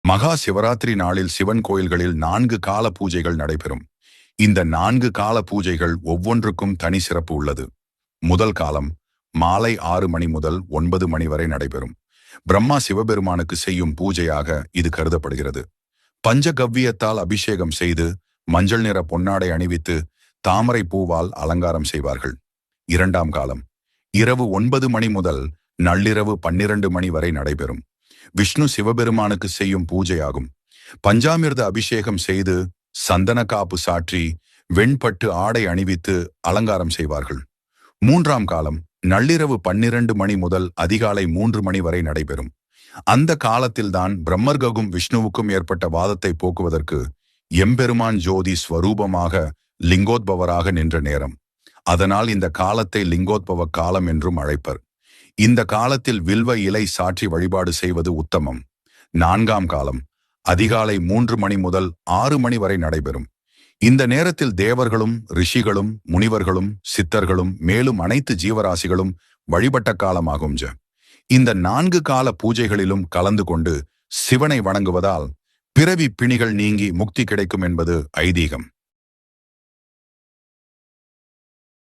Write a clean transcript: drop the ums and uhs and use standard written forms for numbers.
மகா சிவராத்திரி நாளில் சிவன் கோயில்களில் 4 கால பூஜைகள் நடைபெறும். இந்த 4 கால பூஜைகள் ஒவ்வொன்றுக்கும் தனி சிறப்பு உள்ளது. முதல் காலம் மாலை 6 மணி முதல் 9 மணி வரை நடைபெறும். பிரம்மா சிவபெருமானுக்கு செய்யும் பூஜையாக இது கருதப்படுகிறது. பஞ்சகவ்வியத்தால் அபிஷேகம் செய்து மஞ்சள் நிற பொன்னாடை அணிவித்து தாமரை பூவால் அலங்காரம் செய்வார்கள். இரண்டாம் காலம் இரவு 9 மணி முதல் நள்ளிரவு 12 மணி வரை நடைபெறும். விஷ்ணு சிவபெருமானுக்கு செய்யும் பூஜையாகும். பஞ்சாமிர்த அபிஷேகம் செய்து சந்தன காப்பு சாற்றி வெண்பட்டு ஆடை அணிவித்து அலங்காரம் செய்வார்கள். மூன்றாம் காலம் நள்ளிரவு 12 மணி முதல் அதிகாலை 3 மணி வரை நடைபெறும். அந்த காலத்தில்தான் பிரம்மர்ககும் விஷ்ணுவுக்கும் ஏற்பட்ட வாதத்தை போக்குவதற்கு எம்பெருமான் ஜோதி ஸ்வரூபமாக லிங்கோத்பவராக நின்ற நேரம். அதனால் இந்த காலத்தை லிங்கோத்பவ காலம் என்றும் அழைப்பர். இந்த காலத்தில் வில்வ இலை சாற்றி வழிபாடு செய்வது உத்தமம். நான்காம் காலம் அதிகாலை 3 மணி முதல் 6 மணி வரை நடைபெறும். இந்த நேரத்தில் தேவர்களும் ரிஷிகளும் முனிவர்களும் சித்தர்களும் மேலும் அனைத்து ஜீவராசிகளும் வழிபட்ட காலமாகும். இந்த 4 கால பூஜைகளிலும் கலந்து கொண்டு சிவனை வணங்குவதால் பிறவி பிணிகள் நீங்கி முக்தி கிடைக்கும் என்பது ஐதீகம்.